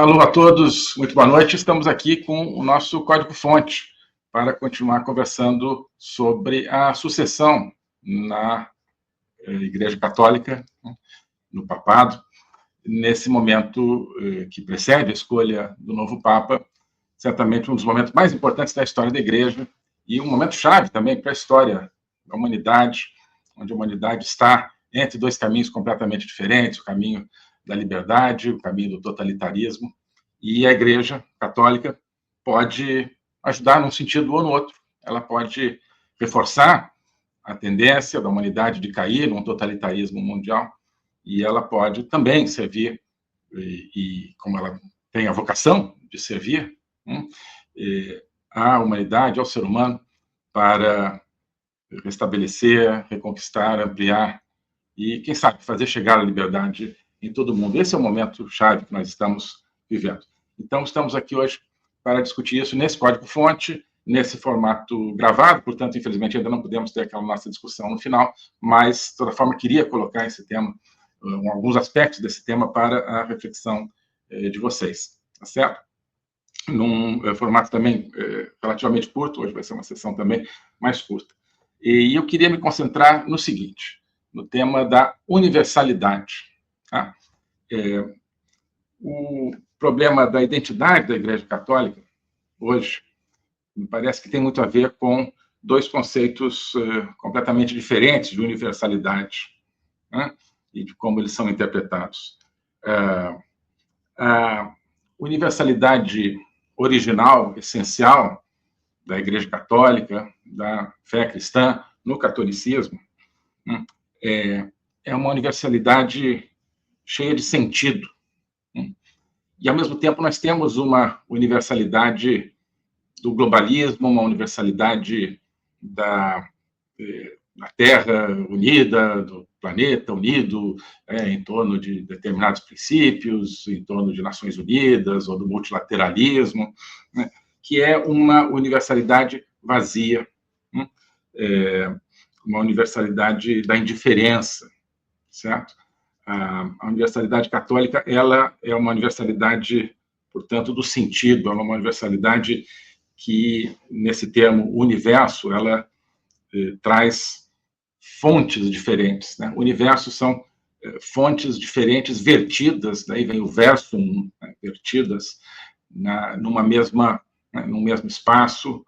Alô a todos, muito boa noite. Estamos aqui com o nosso código-fonte para continuar conversando sobre a sucessão na Igreja Católica, no papado, nesse momento que precede a escolha do novo Papa, certamente um dos momentos mais importantes da história da Igreja e um momento chave também para a história da humanidade, onde a humanidade está entre dois caminhos completamente diferentes, o caminho da liberdade, o caminho do totalitarismo, e a Igreja Católica pode ajudar num sentido ou no outro. Ela pode reforçar a tendência da humanidade de cair num totalitarismo mundial, e ela pode também servir, e como ela tem a vocação de servir, à humanidade, ao ser humano, para restabelecer, reconquistar, ampliar e, quem sabe, fazer chegar a liberdade em todo o mundo. Esse é o momento chave que nós estamos vivendo. Então, estamos aqui hoje para discutir isso nesse código-fonte, nesse formato gravado, portanto, infelizmente, ainda não podemos ter aquela nossa discussão no final, mas, de toda forma, queria colocar esse tema, alguns aspectos desse tema para a reflexão de vocês, tá certo? Num formato também relativamente curto, hoje vai ser uma sessão também mais curta. E eu queria me concentrar no seguinte, no tema da universalidade. Tá? O problema da identidade da Igreja Católica, hoje, me parece que tem muito a ver com dois conceitos completamente diferentes de universalidade, né? E de como eles são interpretados. A universalidade original, essencial, da Igreja Católica, da fé cristã, no catolicismo, é uma universalidade cheia de sentido. E, ao mesmo tempo, nós temos uma universalidade do globalismo, uma universalidade da Terra unida, do planeta unido, em torno de determinados princípios, em torno de Nações Unidas ou do multilateralismo, né, que é uma universalidade vazia, uma universalidade da indiferença, certo? A universalidade católica, ela é uma universalidade, portanto, do sentido, é uma universalidade que, nesse termo universo, ela traz fontes diferentes, né? Universos são fontes diferentes vertidas, daí vem o verso, né? Vertidas num mesmo espaço,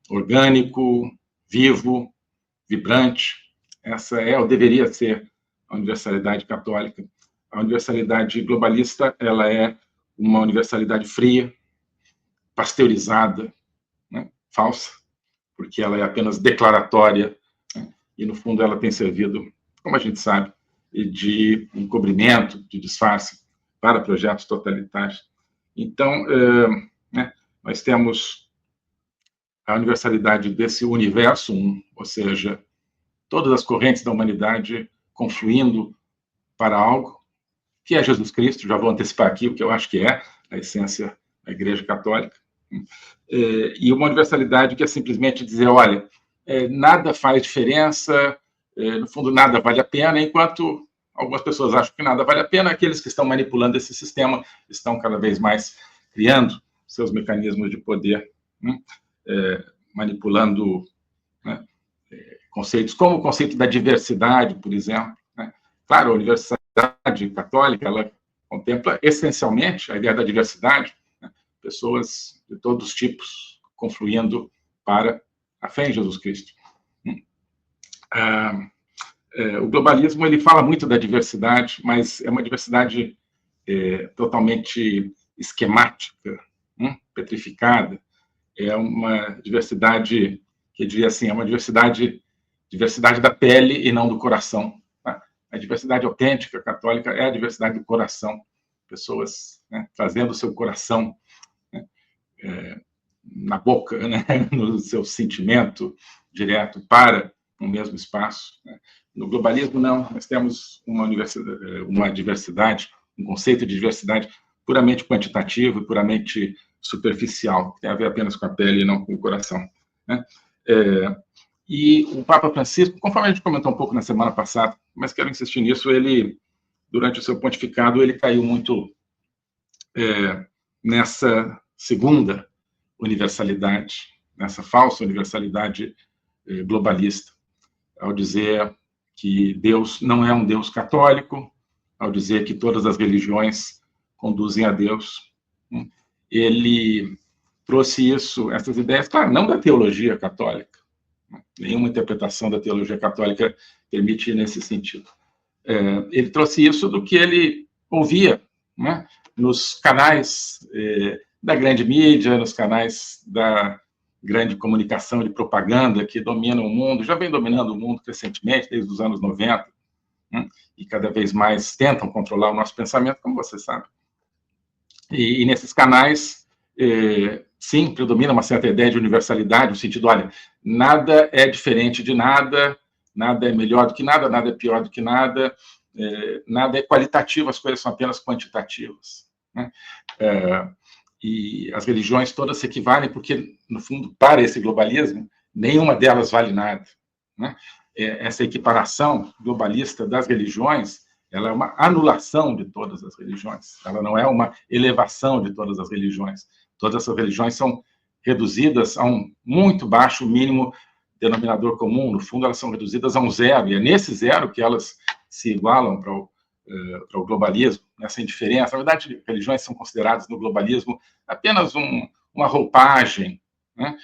orgânico, vivo, vibrante. Essa é ou deveria ser a universalidade católica. A universalidade globalista, ela é uma universalidade fria, pasteurizada, né? Falsa, porque ela é apenas declaratória, né? E, no fundo, ela tem servido, como a gente sabe, de encobrimento, de disfarce para projetos totalitários. Então, né, nós temos a universalidade desse universo, ou seja, todas as correntes da humanidade confluindo para algo, que é Jesus Cristo. Já vou antecipar aqui o que eu acho que é a essência da Igreja Católica. E uma universalidade que é simplesmente dizer, olha, nada faz diferença, no fundo nada vale a pena, enquanto algumas pessoas acham que nada vale a pena, aqueles que estão manipulando esse sistema estão cada vez mais criando seus mecanismos de poder, né? Manipulando, né, conceitos como o conceito da diversidade, por exemplo, né? Claro, a universalidade católica, ela contempla essencialmente a ideia da diversidade, né? Pessoas de todos os tipos confluindo para a fé em Jesus Cristo. O globalismo, ele fala muito da diversidade, mas é uma diversidade totalmente esquemática, petrificada. É uma diversidade, que eu diria assim, é uma diversidade da pele e não do coração. Tá? A diversidade autêntica católica é a diversidade do coração. Pessoas, né, trazendo o seu coração, né, na boca, né, no seu sentimento direto para um mesmo espaço, né? No globalismo, não. Nós temos uma diversidade, um conceito de diversidade puramente quantitativo e puramente superficial, que tem a ver apenas com a pele e não com o coração, né? E o Papa Francisco, conforme a gente comentou um pouco na semana passada, mas quero insistir nisso, ele, durante o seu pontificado, ele caiu muito nessa segunda universalidade, nessa falsa universalidade globalista, ao dizer que Deus não é um Deus católico, ao dizer que todas as religiões conduzem a Deus. Ele trouxe essas ideias, claro, não da teologia católica, nenhuma interpretação da teologia católica permite ir nesse sentido. Ele trouxe isso do que ele ouvia, né, nos canais da grande mídia, nos canais da grande comunicação de propaganda que dominam o mundo, já vem dominando o mundo recentemente, desde os anos 90, né, e cada vez mais tentam controlar o nosso pensamento, como você sabe. E nesses canais, sim, predomina uma certa ideia de universalidade, no sentido, olha, nada é diferente de nada, nada é melhor do que nada, nada é pior do que nada, nada é qualitativo, as coisas são apenas quantitativas, né? E as religiões todas se equivalem, porque, no fundo, para esse globalismo, nenhuma delas vale nada, né? Essa equiparação globalista das religiões, ela é uma anulação de todas as religiões, ela não é uma elevação de todas as religiões. Todas essas religiões são reduzidas a um muito baixo mínimo denominador comum, no fundo elas são reduzidas a um zero, e é nesse zero que elas se igualam para o globalismo, nessa indiferença. Na verdade, religiões são consideradas no globalismo apenas uma roupagem, né,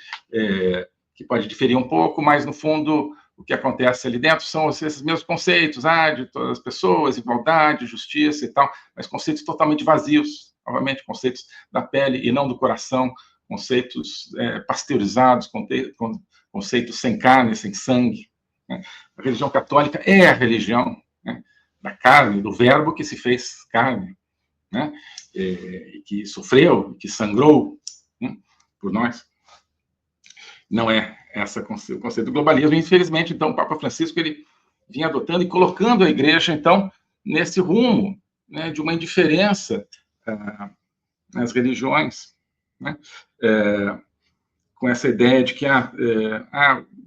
que pode diferir um pouco, mas, no fundo, o que acontece ali dentro são esses mesmos conceitos, de todas as pessoas, igualdade, justiça e tal, mas conceitos totalmente vazios, novamente, conceitos da pele e não do coração, conceitos pasteurizados, conceitos sem carne, sem sangue, né? A religião católica é a religião, né, da carne, do verbo que se fez carne, né, que sofreu, que sangrou, né, por nós. Não é esse o conceito do globalismo. Infelizmente, então, o Papa Francisco ele vinha adotando e colocando a Igreja, então, nesse rumo, né, de uma indiferença nas religiões, né, com essa ideia de que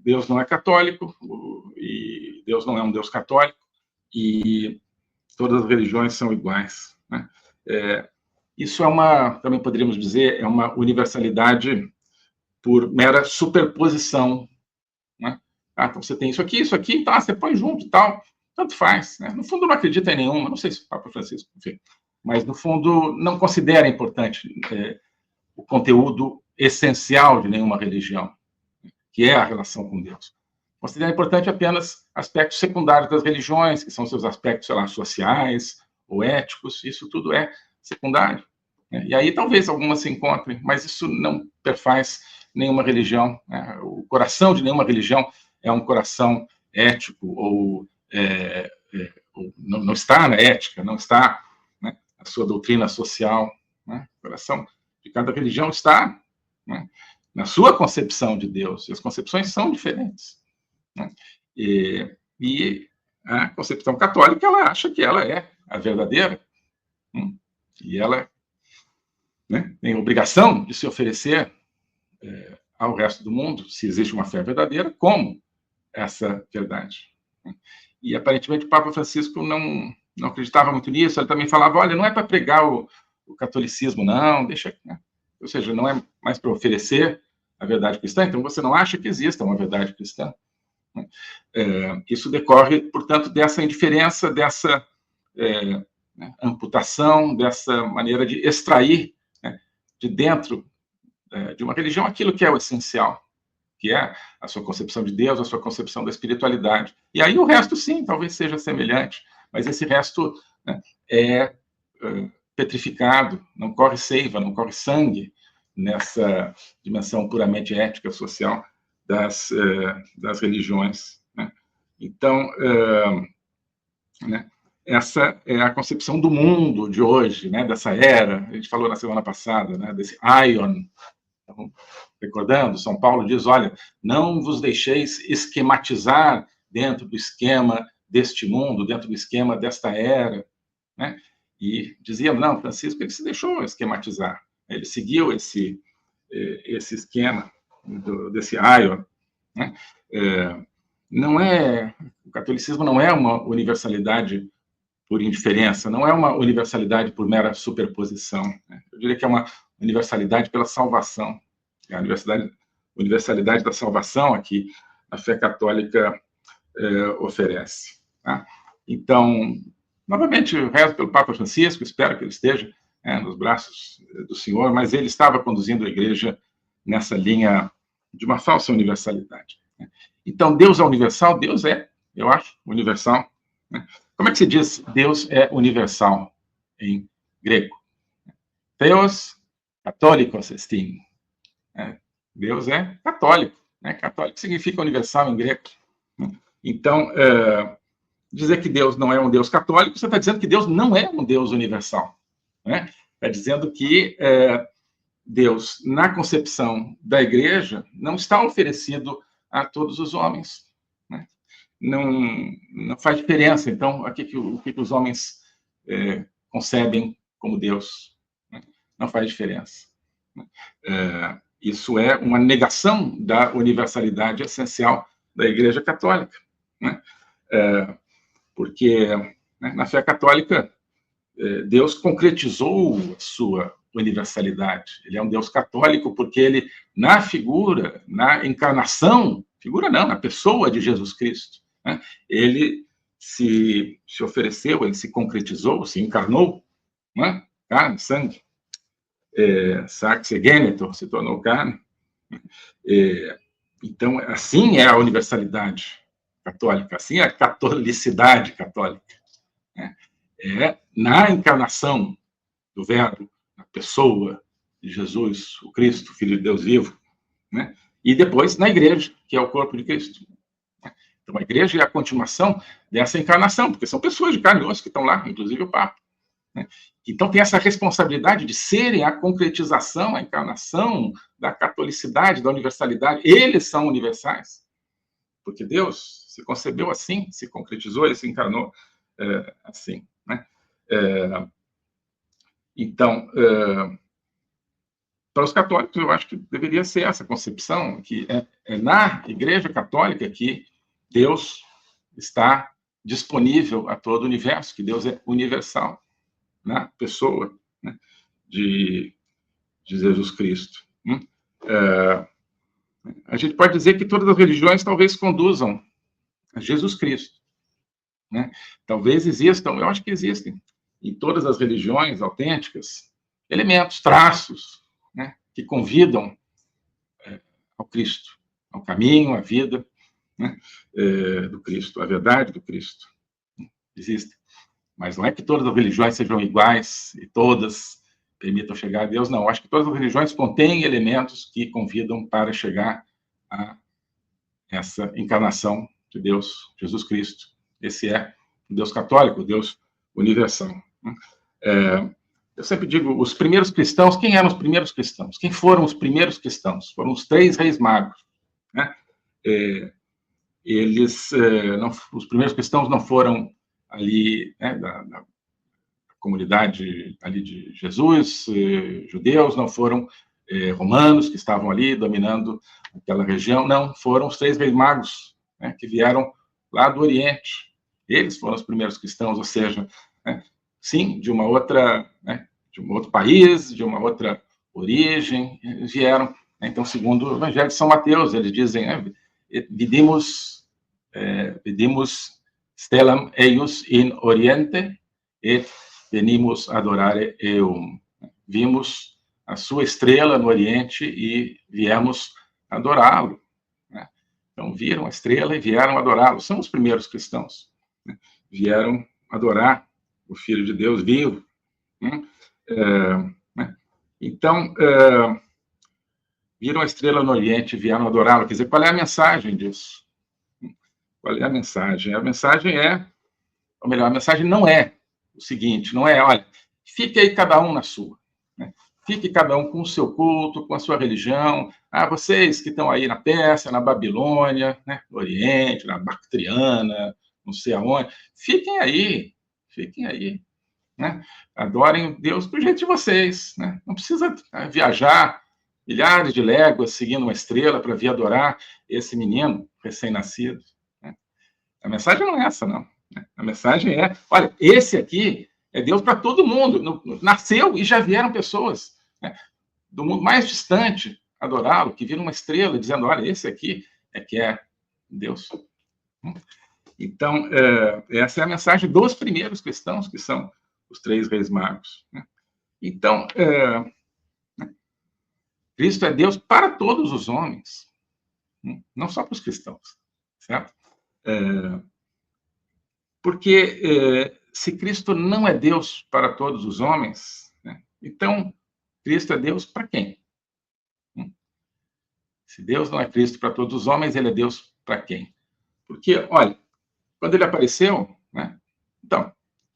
Deus não é católico, e Deus não é um Deus católico, e todas as religiões são iguais, né? Isso também poderíamos dizer, é uma universalidade por mera superposição, né? Então você tem isso aqui, tá, você põe junto e tal, tanto faz, né? No fundo não acredita em nenhuma, não sei se o Papa Francisco, enfim, mas no fundo não considera importante o conteúdo essencial de nenhuma religião, que é a relação com Deus. Considera importante apenas aspectos secundários das religiões, que são seus aspectos, sei lá, sociais ou éticos, isso tudo é secundário, né? E aí talvez algumas se encontrem, mas isso não perfaz nenhuma religião, né? O coração de nenhuma religião é um coração ético, ou não está na ética, não está, né, na sua doutrina social, né? O coração de cada religião está, né, na sua concepção de Deus, e as concepções são diferentes, né? E a concepção católica, ela acha que ela é a verdadeira, e ela, né, tem a obrigação de se oferecer ao resto do mundo, se existe uma fé verdadeira, como essa verdade. E, aparentemente, o Papa Francisco não acreditava muito nisso. Ele também falava, olha, não é para pregar o catolicismo, não, deixa, né? Ou seja, não é mais para oferecer a verdade cristã, então você não acha que exista uma verdade cristã. Isso decorre, portanto, dessa indiferença, dessa amputação, dessa maneira de extrair, né, de dentro de uma religião aquilo que é o essencial, que é a sua concepção de Deus, a sua concepção da espiritualidade. E aí o resto, sim, talvez seja semelhante, mas esse resto, né, é petrificado, não corre seiva, não corre sangue nessa dimensão puramente ética, social das religiões, né? Então, né, essa é a concepção do mundo de hoje, né, dessa era. A gente falou na semana passada, né, desse Aion. Então, recordando, São Paulo diz, olha, não vos deixeis esquematizar dentro do esquema deste mundo, dentro do esquema desta era, né? E dizia, não, Francisco, ele se deixou esquematizar, ele seguiu esse esquema desse Aion, né? O catolicismo não é uma universalidade por indiferença, não é uma universalidade por mera superposição, né? Eu diria que é uma universalidade pela salvação. É a universalidade da salvação aqui a fé católica oferece. Tá? Então, novamente, eu rezo pelo Papa Francisco, espero que ele esteja nos braços do Senhor, mas ele estava conduzindo a Igreja nessa linha de uma falsa universalidade. Então, Deus é universal? Deus é, eu acho, universal. Como é que se diz Deus é universal em grego? Theos católicos estim. Deus é católico. Católico significa universal em grego. Então, dizer que Deus não é um Deus católico, você está dizendo que Deus não é um Deus universal. Está dizendo que Deus, na concepção da Igreja, não está oferecido a todos os homens. Não faz diferença, então, o que os homens concebem como Deus. Não faz diferença. Isso é uma negação da universalidade essencial da Igreja Católica. Porque na fé católica, Deus concretizou a sua universalidade. Ele é um Deus católico porque ele, na figura, na encarnação, figura não, na pessoa de Jesus Cristo, ele se ofereceu, ele se concretizou, se encarnou, carne, sangue, sax e genitor, se tornou carne. Então, assim é a universalidade católica, assim é a catolicidade católica. Na encarnação do Verbo, na pessoa de Jesus, o Cristo, Filho de Deus vivo, e depois na Igreja, que é o corpo de Cristo. Então, a Igreja é a continuação dessa encarnação, porque são pessoas de carne e osso que estão lá, inclusive o Papa. Então, tem essa responsabilidade de serem a concretização, a encarnação da catolicidade, da universalidade. Eles são universais, porque Deus se concebeu assim, se concretizou, ele se encarnou assim. Então, para os católicos, eu acho que deveria ser essa concepção, que é na Igreja Católica que Deus está disponível a todo o universo, que Deus é universal, na pessoa de Jesus Cristo. A gente pode dizer que todas as religiões talvez conduzam a Jesus Cristo. Talvez existam, eu acho que existem, em todas as religiões autênticas, elementos, traços, que convidam ao Cristo, ao caminho, à vida do Cristo, à verdade do Cristo. Existem. Mas não é que todas as religiões sejam iguais e todas permitam chegar a Deus, não. Eu acho que todas as religiões contêm elementos que convidam para chegar a essa encarnação de Deus, Jesus Cristo. Esse é o Deus católico, o Deus universal. Eu sempre digo, os primeiros cristãos, quem eram os primeiros cristãos? Quem foram os primeiros cristãos? Foram os 3 reis magos. Os primeiros cristãos não foram ali, da comunidade ali de Jesus, judeus, não foram romanos que estavam ali dominando aquela região, não, foram os 3 reis magos, que vieram lá do Oriente. Eles foram os primeiros cristãos, ou seja, sim, de um outro país, de uma outra origem, eles vieram. Então, segundo o Evangelho de São Mateus, eles dizem, vidimos stellam eius in oriente et venimos adorare eum. Vimos a sua estrela no Oriente e viemos adorá-lo. Então, viram a estrela e vieram adorá-lo. São os primeiros cristãos. Vieram adorar o Filho de Deus vivo. Então, viram a estrela no Oriente e vieram adorá-lo. Quer dizer, qual é a mensagem disso? Qual é a mensagem? A mensagem ou melhor, a mensagem não é o seguinte, não é, olha, fique aí cada um na sua. Fique cada um com o seu culto, com a sua religião. Vocês que estão aí na Pérsia, na Babilônia, no Oriente, na Bactriana, não sei aonde, fiquem aí. Adorem Deus do jeito de vocês. Não precisa viajar milhares de léguas seguindo uma estrela para vir adorar esse menino recém-nascido. A mensagem não é essa, não. A mensagem é, olha, esse aqui é Deus para todo mundo. Nasceu e já vieram pessoas, né, do mundo mais distante adorá-lo, que viram uma estrela dizendo, olha, esse aqui é que é Deus. Então, essa é a mensagem dos primeiros cristãos, que são os 3 reis magos. Né? Então, Cristo é Deus para todos os homens, não só para os cristãos, certo? Porque se Cristo não é Deus para todos os homens, né, então Cristo é Deus para quem? Se Deus não é Cristo para todos os homens, ele é Deus para quem? Porque, olha, quando ele apareceu, né, então,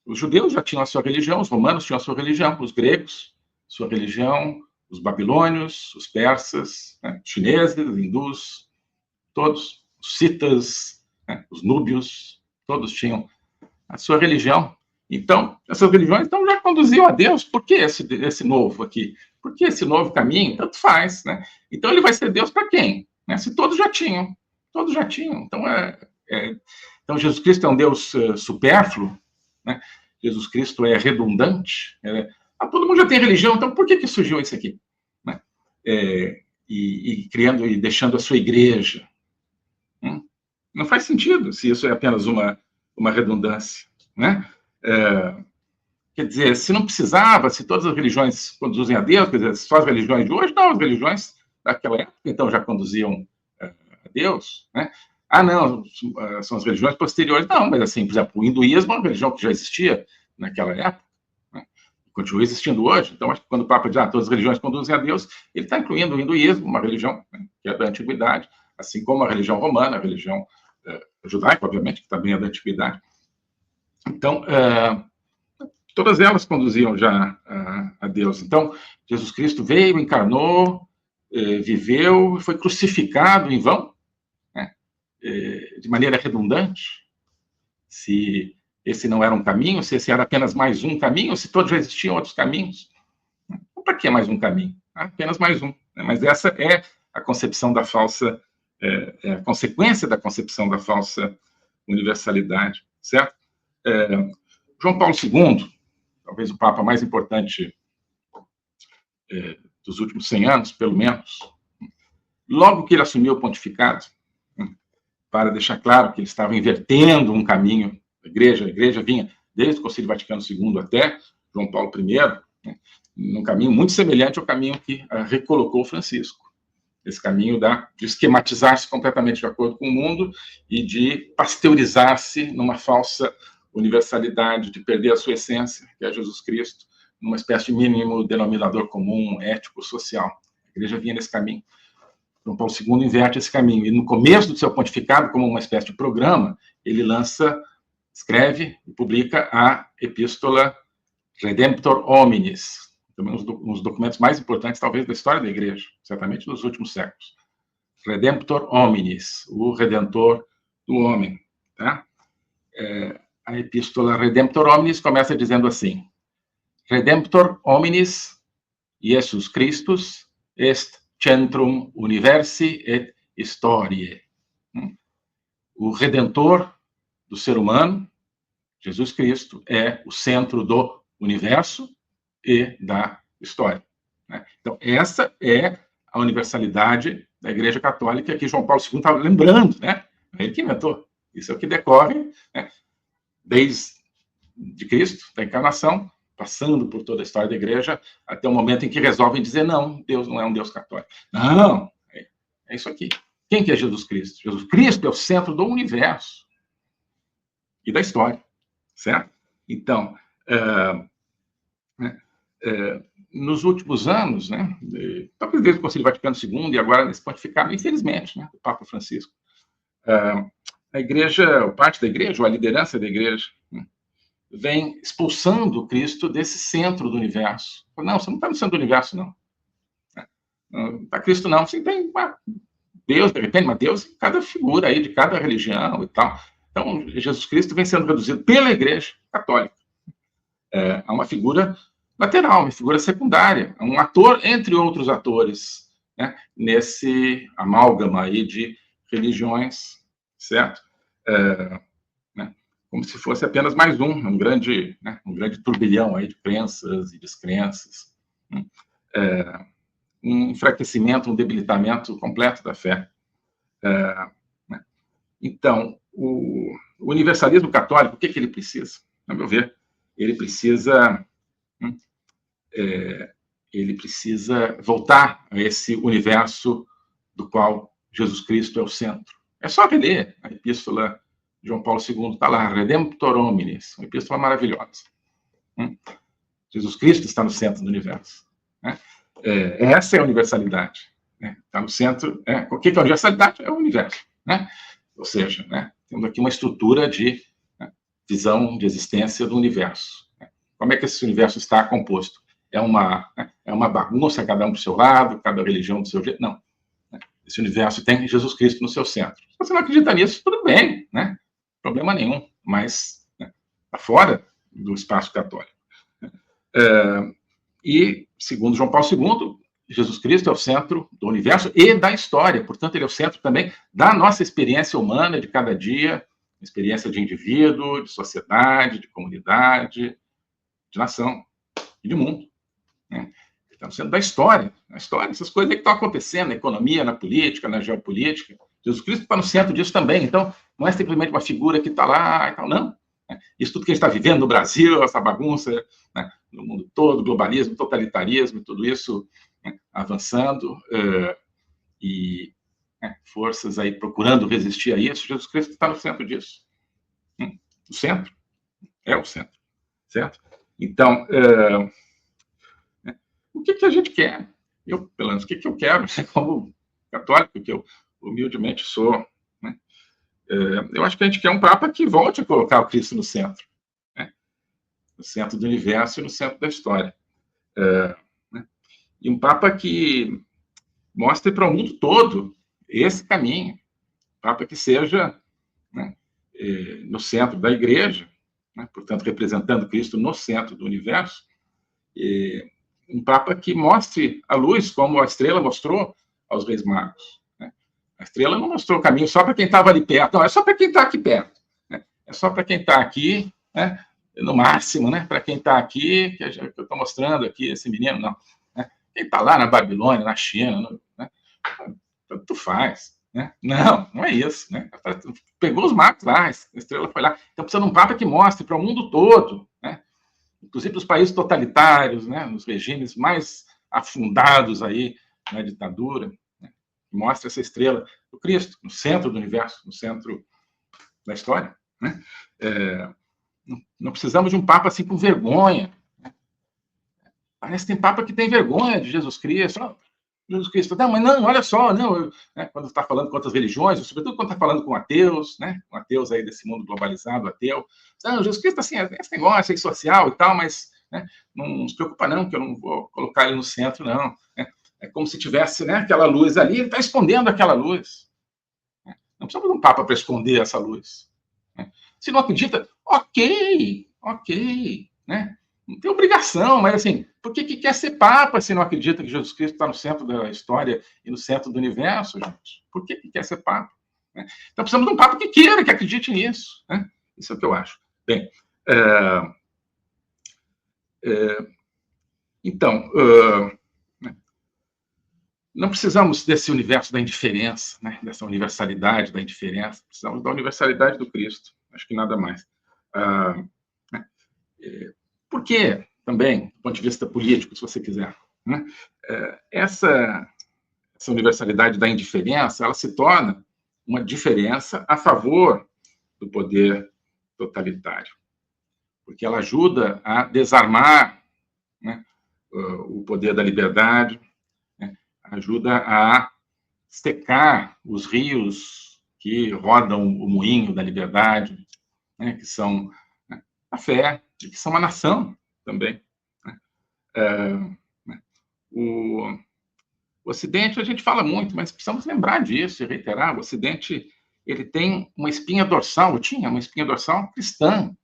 os judeus já tinham a sua religião, os romanos tinham a sua religião, os gregos, sua religião, os babilônios, os persas, né, os chineses, os hindus, todos, os citas, né, os núbios, todos tinham a sua religião. Então, essas religiões então, já conduziam a Deus. Por que esse novo aqui? Por que esse novo caminho? Tanto faz, né? Então, ele vai ser Deus para quem? Né? Se todos já tinham. Todos já tinham. Então, então Jesus Cristo é um Deus supérfluo, né? Jesus Cristo é redundante. Todo mundo já tem religião, então por que surgiu isso aqui? Né? E criando e deixando a sua igreja. Não faz sentido se isso é apenas uma redundância, né? Quer dizer, se não precisava, se todas as religiões conduzem a Deus, quer dizer, só as religiões de hoje, não, as religiões daquela época, então, já conduziam a Deus, né? Não, são as religiões posteriores, não, mas assim, por exemplo, o hinduísmo é uma religião que já existia naquela época, né? Continua existindo hoje, então, acho que quando o Papa diz, todas as religiões conduzem a Deus, ele está incluindo o hinduísmo, uma religião, né, que é da antiguidade, assim como a religião romana, a religião judaica, obviamente, que também é da antiguidade. Então, todas elas conduziam já a Deus. Então, Jesus Cristo veio, encarnou, viveu, foi crucificado em vão, né, de maneira redundante. Se esse não era um caminho, se esse era apenas mais um caminho, ou se todos já existiam outros caminhos. Para que mais um caminho? Apenas mais um. Né? Mas essa é a concepção da falsa, a consequência da concepção da falsa universalidade, certo? João Paulo II, talvez o Papa mais importante dos últimos 100 anos, pelo menos, logo que ele assumiu o pontificado, para deixar claro que ele estava invertendo um caminho da igreja, a igreja vinha desde o Concílio Vaticano II até João Paulo I, né, num caminho muito semelhante ao caminho que recolocou Francisco. Esse caminho de esquematizar-se completamente de acordo com o mundo e de pasteurizar-se numa falsa universalidade, de perder a sua essência, que é Jesus Cristo, numa espécie de mínimo denominador comum, ético, social. A igreja vinha nesse caminho. João Paulo II inverte esse caminho. E no começo do seu pontificado, como uma espécie de programa, ele escreve e publica a Epístola Redemptor Hominis, também um dos documentos mais importantes, talvez, da história da igreja, certamente nos últimos séculos. Redemptor Hominis, o Redentor do homem. Tá? A Epístola Redemptor Hominis começa dizendo assim: Redemptor Hominis, Jesus Christus, est centrum universi et historiae. O Redentor do ser humano, Jesus Cristo, é o centro do universo e da história. Né? Então, essa é a universalidade da Igreja Católica que João Paulo II estava lembrando, né? Ele que inventou. Isso é o que decorre, né, desde Cristo, da encarnação, passando por toda a história da Igreja, até o momento em que resolvem dizer, não, Deus não é um Deus católico. Não, é isso aqui. Quem que é Jesus Cristo? Jesus Cristo é o centro do universo e da história, certo? Então, nos últimos anos, né, talvez desde o Concílio Vaticano II e agora nesse pontificado, infelizmente, né, do Papa Francisco, a igreja, parte da igreja, ou a liderança da igreja, né, vem expulsando Cristo desse centro do universo. Não, você não está no centro do universo, não. Não está Cristo, não. Você tem Deus, de repente, mas Deus em cada figura aí, de cada religião e tal. Então, Jesus Cristo vem sendo reduzido pela igreja católica a uma figura lateral, uma figura secundária, um ator entre outros atores, né, nesse amálgama aí de religiões, certo? Né, como se fosse apenas mais um grande turbilhão aí de crenças e descrenças, um enfraquecimento, um debilitamento completo da fé. Então, o universalismo católico, o que ele precisa? A meu ver, ele precisa voltar a esse universo do qual Jesus Cristo é o centro. É só ler a epístola de João Paulo II, está lá, Redemptor Hominis, uma epístola maravilhosa. Jesus Cristo está no centro do universo. Essa é a universalidade. Está no centro. O que é a universalidade? É o universo. Ou seja, temos aqui uma estrutura de visão de existência do universo. Como é que esse universo está composto? É uma bagunça, cada um do seu lado, cada religião do seu jeito? Não. Esse universo tem Jesus Cristo no seu centro. Se você não acredita nisso, tudo bem, problema nenhum, mas está fora do espaço católico. E, segundo João Paulo II, Jesus Cristo é o centro do universo e da história, portanto, ele é o centro também da nossa experiência humana de cada dia, experiência de indivíduo, de sociedade, de comunidade, de nação e de mundo. Está no centro da história, essas coisas que estão acontecendo na economia, na política, na geopolítica. Jesus Cristo está no centro disso também, então não é simplesmente uma figura que está lá e tal, não. Isso tudo que a gente está vivendo no Brasil, essa bagunça, no mundo todo, globalismo, totalitarismo, tudo isso avançando e forças aí procurando resistir a isso, Jesus Cristo está no centro disso. O centro é o centro, certo? Então, o que a gente quer? Eu, pelo menos, o que eu quero, como católico, que eu humildemente sou, eu acho que a gente quer um Papa que volte a colocar o Cristo no centro, no centro do universo e no centro da história. E um Papa que mostre para o mundo todo esse caminho. Um Papa que seja no centro da Igreja, portanto, representando Cristo no centro do universo. Um Papa que mostre a luz, como a estrela mostrou aos Reis Magos. A estrela não mostrou o caminho só para quem estava ali perto, não, é só para quem está aqui perto. É só para quem está aqui, no máximo, para quem está aqui, que eu estou mostrando aqui, esse menino, não. Quem está lá na Babilônia, na China, tanto faz. Não é isso. Pegou os magos lá, a estrela foi lá. Então precisa de um Papa que mostre para o mundo todo, inclusive os países totalitários, nos regimes mais afundados aí na ditadura, mostra essa estrela do Cristo no centro do universo, no centro da história. Não precisamos de um Papa assim com vergonha. Parece que tem Papa que tem vergonha de Jesus Cristo. Jesus Cristo, não, mas não, olha só, não, quando está falando com outras religiões, sobretudo quando está falando com ateus, com ateus aí desse mundo globalizado, ateu, não, Jesus Cristo, assim, esse negócio aí social e tal, mas não se preocupa não, que eu não vou colocar ele no centro, não. É como se tivesse aquela luz ali, ele está escondendo aquela luz. Não precisamos de um Papa para esconder essa luz. Se não acredita, ok, não tem obrigação, mas assim, por que quer ser Papa se não acredita que Jesus Cristo está no centro da história e no centro do universo, gente? Por que quer ser Papa? Então precisamos de um Papa que queira, que acredite nisso. Isso é o que eu acho. Bem, então, não precisamos desse universo da indiferença, dessa universalidade da indiferença, precisamos da universalidade do Cristo, acho que nada mais. Por quê? Também, do ponto de vista político, se você quiser. Essa universalidade da indiferença, ela se torna uma diferença a favor do poder totalitário, porque ela ajuda a desarmar o poder da liberdade, ajuda a secar os rios que rodam o moinho da liberdade, que são a fé, e que são a nação também. O Ocidente, a gente fala muito, mas precisamos lembrar disso e reiterar, o Ocidente ele tem uma espinha dorsal, tinha uma espinha dorsal cristã.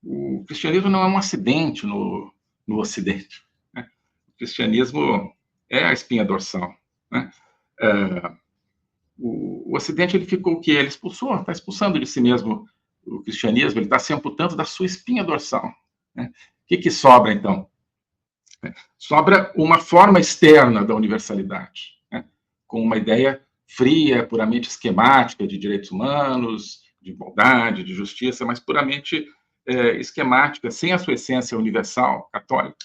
O cristianismo não é um acidente no Ocidente. O cristianismo é a espinha dorsal. o Ocidente ele ficou o quê? Ele está expulsando de si mesmo o cristianismo, ele está se amputando da sua espinha dorsal. Né? O que sobra, então? Sobra uma forma externa da universalidade, né? Com uma ideia fria, puramente esquemática de direitos humanos, de igualdade, de justiça, mas puramente esquemática, sem a sua essência universal, católica.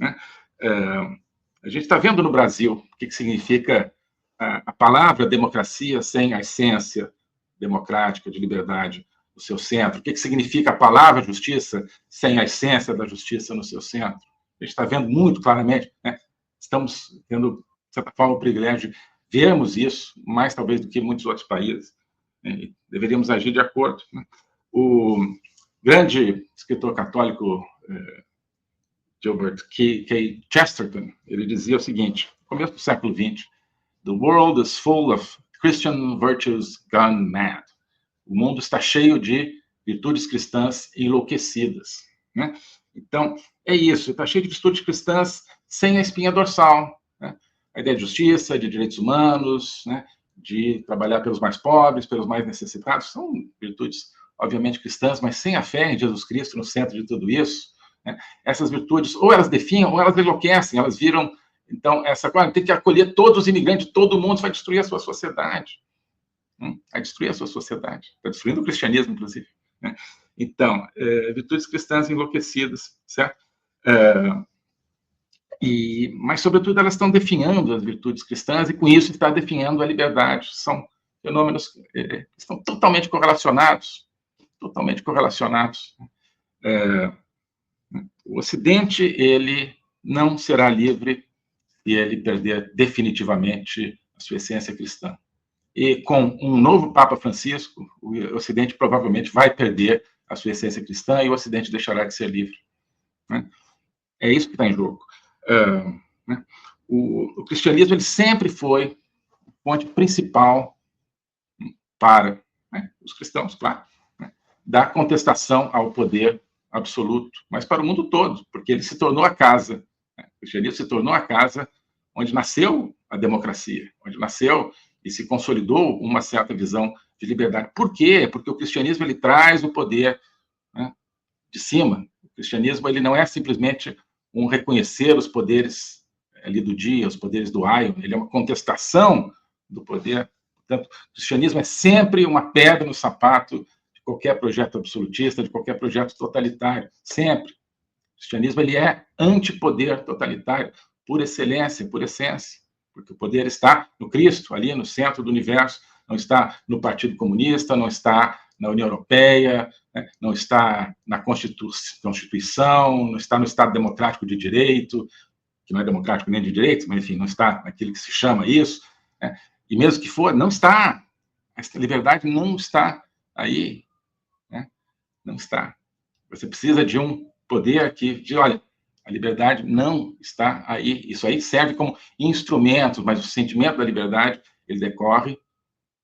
Né? A gente está vendo no Brasil o que significa a palavra democracia sem a essência democrática, de liberdade, no seu centro. O que significa a palavra justiça sem a essência da justiça no seu centro. A gente está vendo muito claramente, né? Estamos tendo, de certa forma, o privilégio de vermos isso, mais talvez do que muitos outros países. Né? Deveríamos agir de acordo. Né? O grande escritor católico Gilbert K. Chesterton, ele dizia o seguinte, no começo do século XX, "The world is full of Christian virtues gone mad." O mundo está cheio de virtudes cristãs enlouquecidas. Né? Então, é isso, está cheio de virtudes cristãs sem a espinha dorsal. Né? A ideia de justiça, de direitos humanos, né? De trabalhar pelos mais pobres, pelos mais necessitados, são virtudes, obviamente, cristãs, mas sem a fé em Jesus Cristo no centro de tudo isso. Né? Essas virtudes, ou elas definham, ou elas enlouquecem, elas viram. Então, essa coisa, tem que acolher todos os imigrantes, todo mundo vai destruir a sua sociedade. Vai destruir a sua sociedade. Está destruindo o cristianismo, inclusive. Né? Então, virtudes cristãs enlouquecidas, certo? Mas, sobretudo, elas estão definhando as virtudes cristãs e, com isso, está definhando a liberdade. São fenômenos que estão totalmente correlacionados. Totalmente correlacionados. O Ocidente, ele não será livre se ele perder definitivamente a sua essência cristã. E com um novo Papa Francisco, o Ocidente provavelmente vai perder a sua essência cristã e o Ocidente deixará de ser livre. Né? É isso que está em jogo. Né? O cristianismo ele sempre foi a fonte principal para os cristãos, claro, né? Da contestação ao poder absoluto, mas para o mundo todo, porque ele se tornou a casa. Né? O cristianismo se tornou a casa onde nasceu a democracia, onde nasceu e se consolidou uma certa visão de liberdade. Por quê? Porque o cristianismo ele traz o poder, né, de cima. O cristianismo ele não é simplesmente um reconhecer os poderes ali do dia, os poderes do aion, ele é uma contestação do poder. Portanto, o cristianismo é sempre uma pedra no sapato de qualquer projeto absolutista, de qualquer projeto totalitário, sempre. O cristianismo ele é antipoder totalitário, por excelência, por essência, porque o poder está no Cristo, ali no centro do universo, não está no Partido Comunista, não está na União Europeia, né? Não está na Constituição, não está no Estado Democrático de Direito, que não é democrático nem de direito, mas, enfim, não está naquilo que se chama isso, né? E mesmo que for, não está. Essa liberdade não está aí, né? Não está. Você precisa de um poder que diz, olha, a liberdade não está aí. Isso aí serve como instrumento, mas o sentimento da liberdade, ele decorre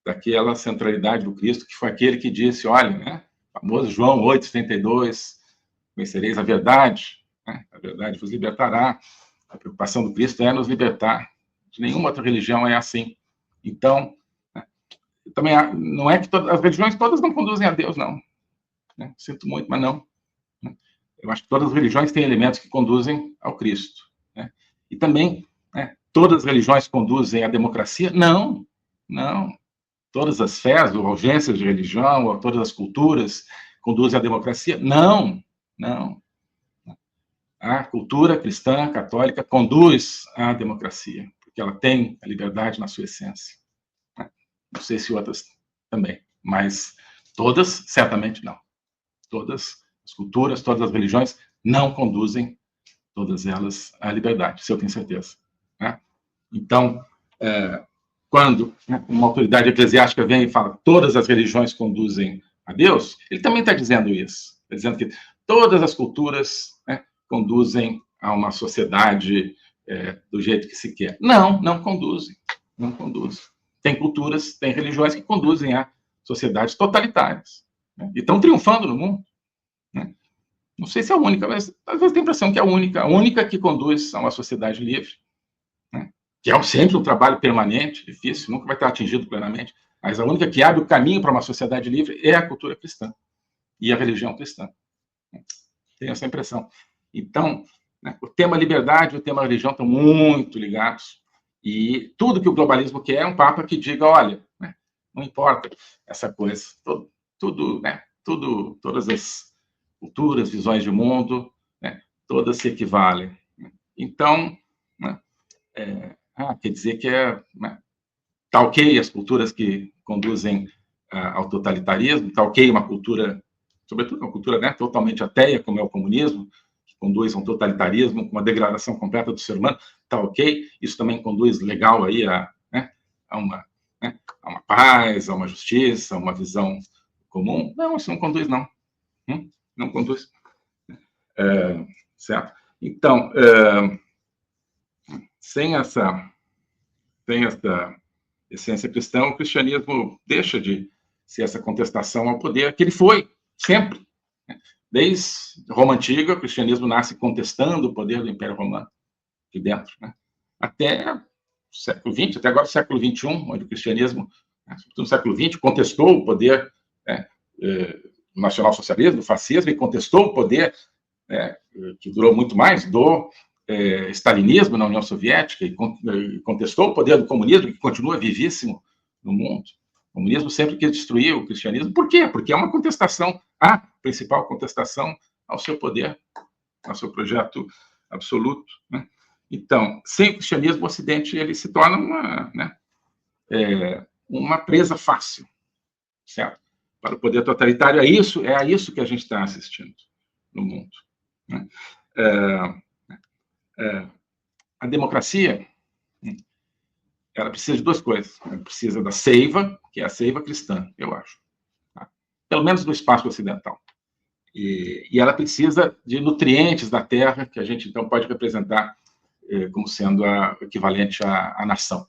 daquela centralidade do Cristo, que foi aquele que disse, olha, né, famoso João 8:32, conhecereis a verdade, né, a verdade vos libertará. A preocupação do Cristo é nos libertar. De nenhuma outra religião é assim. Então, né, também não é que as religiões todas não conduzem a Deus, não. Né? Sinto muito, mas não. Eu acho que todas as religiões têm elementos que conduzem ao Cristo. Né? E também, né, todas as religiões conduzem à democracia? Não, não. Todas as fés, ou agências de religião, ou todas as culturas conduzem à democracia? Não, não. A cultura cristã, católica, conduz à democracia, porque ela tem a liberdade na sua essência. Não sei se outras também, mas todas, certamente não. Todas as culturas, todas as religiões não conduzem, todas elas, à liberdade, isso eu tenho certeza. Né? Então, quando uma autoridade eclesiástica vem e fala todas as religiões conduzem a Deus, ele também está dizendo isso. Está dizendo que todas as culturas, né, conduzem a uma sociedade do jeito que se quer. Não, não conduzem. Não conduzem. Tem culturas, tem religiões que conduzem a sociedades totalitárias. Né, e estão triunfando no mundo. Né? Não sei se é a única, mas às vezes tem a impressão que é a única que conduz a uma sociedade livre. Né? que é sempre um trabalho permanente, difícil, nunca vai estar atingido plenamente, mas a única que abre o caminho para uma sociedade livre é a cultura cristã e a religião cristã. Tenho essa impressão. Então, né, o tema liberdade e o tema religião estão muito ligados, e tudo que o globalismo quer é um papa que diga, olha, né, não importa essa coisa, todas as culturas, visões de mundo, né, todas se equivalem. Então, né, quer dizer que né, tá ok as culturas que conduzem ao totalitarismo, tá ok uma cultura, sobretudo uma cultura, né, totalmente ateia, como é o comunismo, que conduz a um totalitarismo, com uma degradação completa do ser humano, tá ok, isso também conduz legal aí né, a uma paz, a uma justiça, a uma visão comum. Não, isso não conduz, não. Não conduz. Certo? Então, sem essa essência cristã, o cristianismo deixa de ser essa contestação ao poder, que ele foi sempre. Desde Roma Antiga, o cristianismo nasce contestando o poder do Império Romano, aqui dentro, né? Até o século XX, até agora o século XXI, onde o cristianismo, sobretudo no século XX, contestou o poder do nacionalsocialismo, do fascismo, e contestou o poder que durou muito mais, do stalinismo na União Soviética, e contestou o poder do comunismo, que continua vivíssimo no mundo. O comunismo sempre quis destruir o cristianismo. Por quê? Porque é uma contestação, a principal contestação ao seu poder, ao seu projeto absoluto, né? Então, sem o cristianismo, o Ocidente ele se torna uma presa fácil, certo? Para o poder totalitário. É a isso que a gente está assistindo no mundo, né? A democracia, ela precisa de duas coisas. Ela precisa da seiva, que é a seiva cristã, eu acho, tá? Pelo menos no espaço ocidental. E ela precisa de nutrientes da terra, que a gente, então, pode representar como sendo o equivalente à nação,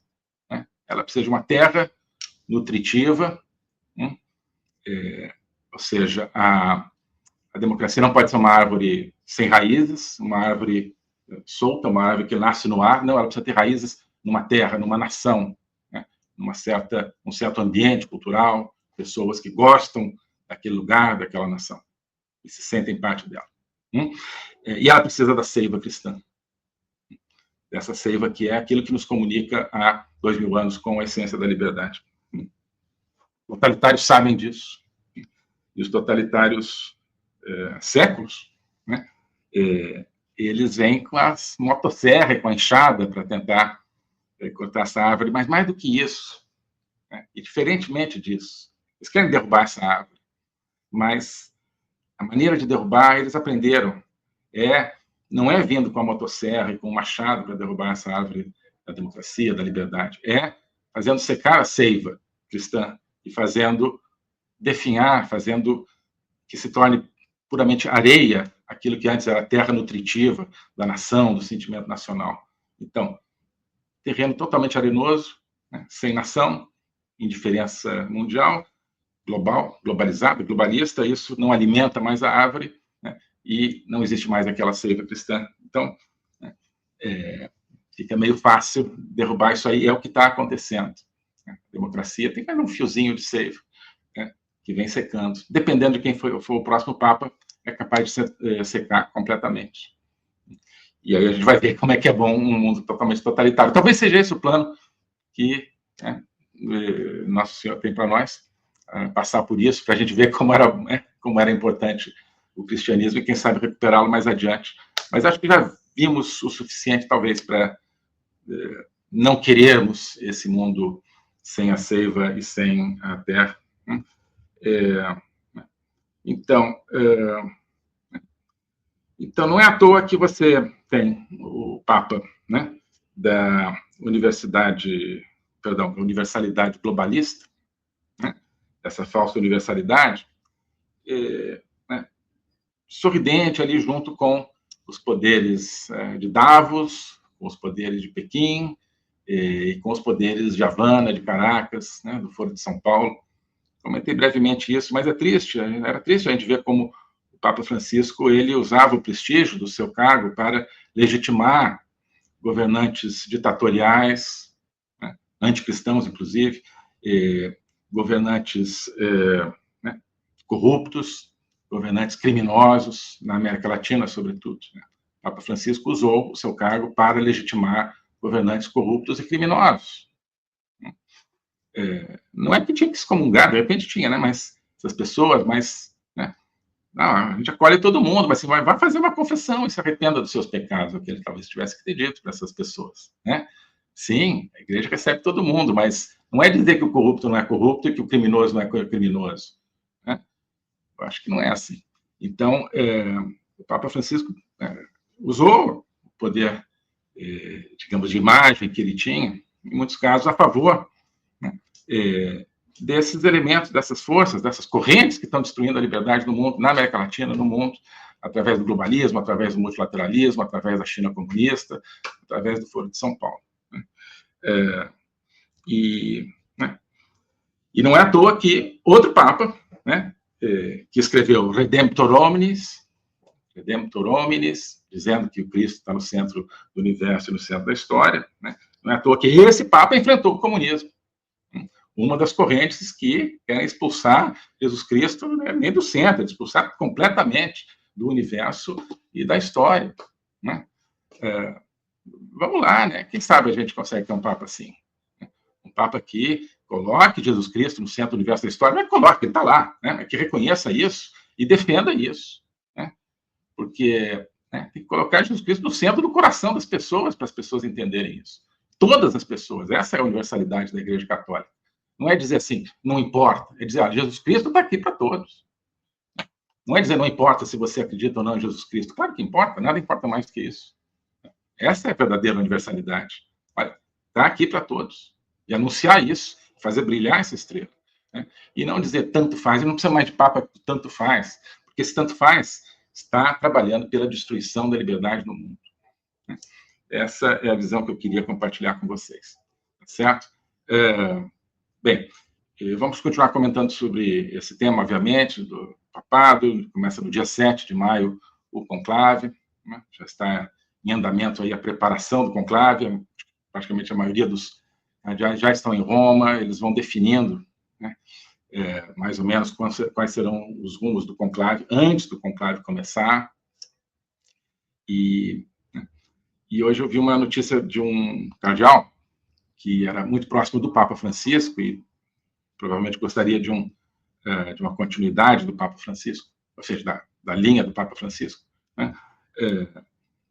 né? Ela precisa de uma terra nutritiva, ou seja, a democracia não pode ser uma árvore sem raízes, uma árvore solta, uma árvore que nasce no ar. Não, ela precisa ter raízes numa terra, numa nação, né? Um certo ambiente cultural, pessoas que gostam daquele lugar, daquela nação, e se sentem parte dela. E ela precisa da seiva cristã, dessa seiva que é aquilo que nos comunica há 2000 anos com a essência da liberdade. Os totalitários sabem disso, e os totalitários séculos, né, eles vêm com as motosserra e com a enxada para tentar cortar essa árvore, mas mais do que isso, né, e diferentemente disso, eles querem derrubar essa árvore, mas a maneira de derrubar, eles aprenderam, não é vindo com a motosserra e com o machado para derrubar essa árvore da democracia, da liberdade, é fazendo secar a seiva cristã e fazendo definhar, fazendo que se torne puramente areia aquilo que antes era terra nutritiva da nação, do sentimento nacional. Então, terreno totalmente arenoso, né, sem nação, indiferença mundial, global, globalizado, globalista, isso não alimenta mais a árvore, né, e não existe mais aquela seiva cristã. Então, fica meio fácil derrubar isso aí, é o que está acontecendo. A democracia tem mais um fiozinho de seiva, né, que vem secando. Dependendo de quem for o próximo Papa, é capaz de secar completamente. E aí a gente vai ver como é que é bom um mundo totalmente totalitário. Talvez seja esse o plano que Nosso Senhor tem para nós, passar por isso, para a gente ver como era importante o cristianismo e, quem sabe, recuperá-lo mais adiante. Mas acho que já vimos o suficiente, talvez, para não querermos esse mundo sem a seiva e sem a terra. Então, não é à toa que você tem o Papa, né, da universalidade globalista, né, essa falsa universalidade, né, sorridente ali junto com os poderes de Davos, com os poderes de Pequim, e com os poderes de Havana, de Caracas, né, do Foro de São Paulo. Comentei brevemente isso, mas era triste a gente ver como o Papa Francisco ele usava o prestígio do seu cargo para legitimar governantes ditatoriais, né, anticristãos, inclusive, governantes né, corruptos, governantes criminosos, na América Latina, sobretudo. Né? O Papa Francisco usou o seu cargo para legitimar governantes corruptos e criminosos. Não é que tinha que excomungar, de repente tinha, né? Mas essas pessoas, né? Não, a gente acolhe todo mundo, mas assim, vai fazer uma confissão e se arrependa dos seus pecados, o que ele talvez tivesse que ter dito para essas pessoas, né? Sim, a igreja recebe todo mundo, mas não é dizer que o corrupto não é corrupto e que o criminoso não é criminoso, né? Eu acho que não é assim. Então, o Papa Francisco usou o poder, digamos, de imagem que ele tinha, em muitos casos, a favor, né, desses elementos, dessas forças, dessas correntes que estão destruindo a liberdade no mundo, na América Latina, no mundo, através do globalismo, através do multilateralismo, através da China comunista, através do Foro de São Paulo. Né? E não é à toa que outro Papa, né, que escreveu Redemptor Hominis, dizendo que o Cristo está no centro do universo e no centro da história, né? Não é à toa que esse Papa enfrentou o comunismo. Uma das correntes que querem expulsar Jesus Cristo, né, nem do centro, expulsar completamente do universo e da história. Né? Vamos lá, né? Quem sabe a gente consegue ter um Papa assim? Um Papa que coloque Jesus Cristo no centro do universo da história, não é que coloque, ele está lá, né? Que reconheça isso e defenda isso. Né? Porque tem que colocar Jesus Cristo no centro do coração das pessoas, para as pessoas entenderem isso. Todas as pessoas, essa é a universalidade da Igreja Católica. Não é dizer assim, não importa, é dizer, Jesus Cristo está aqui para todos. Não é dizer, não importa se você acredita ou não em Jesus Cristo. Claro que importa, nada importa mais do que isso. Essa é a verdadeira universalidade. Olha, está aqui para todos. E anunciar isso, fazer brilhar essa estrela. Né? E não dizer tanto faz, e não precisa mais de Papa tanto faz, porque esse tanto faz está trabalhando pela destruição da liberdade no mundo. Né? Essa é a visão que eu queria compartilhar com vocês. Tá certo? Bem, vamos continuar comentando sobre esse tema, obviamente, do papado. Começa no dia 7 de maio o conclave, né? Já está em andamento aí a preparação do conclave, praticamente a maioria dos já estão em Roma, eles vão definindo, né, mais ou menos quais serão os rumos do conclave antes do conclave começar. E hoje eu vi uma notícia de um cardeal que era muito próximo do Papa Francisco e provavelmente gostaria de uma continuidade do Papa Francisco, ou seja, da linha do Papa Francisco, né?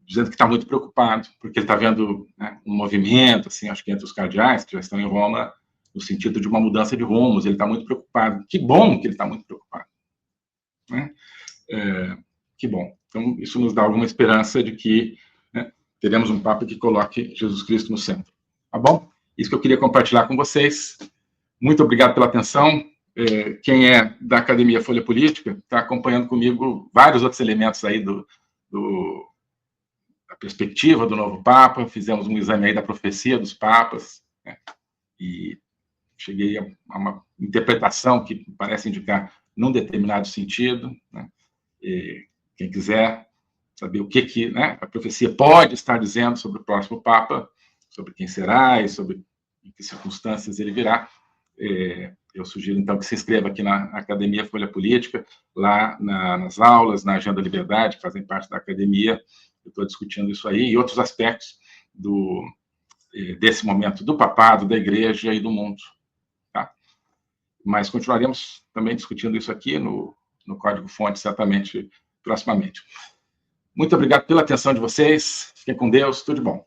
Dizendo que está muito preocupado, porque ele está vendo, né, um movimento, assim, acho que entre os cardeais que já estão em Roma, no sentido de uma mudança de rumos. Ele está muito preocupado. Que bom que ele está muito preocupado. Né? Que bom. Então, isso nos dá alguma esperança de que, né, teremos um Papa que coloque Jesus Cristo no centro. Tá bom? Isso que eu queria compartilhar com vocês. Muito obrigado pela atenção. Quem é da Academia Folha Política está acompanhando comigo vários outros elementos aí da perspectiva do novo Papa. Fizemos um exame aí da profecia dos Papas, né? E cheguei a uma interpretação que parece indicar num determinado sentido. Né? Quem quiser saber o que né, a profecia pode estar dizendo sobre o próximo Papa, sobre quem será e sobre em que circunstâncias ele virá, eu sugiro, então, que se inscreva aqui na Academia Folha Política, lá nas aulas, na Agenda Liberdade, que fazem parte da academia. Eu estou discutindo isso aí e outros aspectos desse momento do papado, da igreja e do mundo. Tá? Mas continuaremos também discutindo isso aqui no Código-Fonte, certamente, proximamente. Muito obrigado pela atenção de vocês. Fiquem com Deus. Tudo de bom.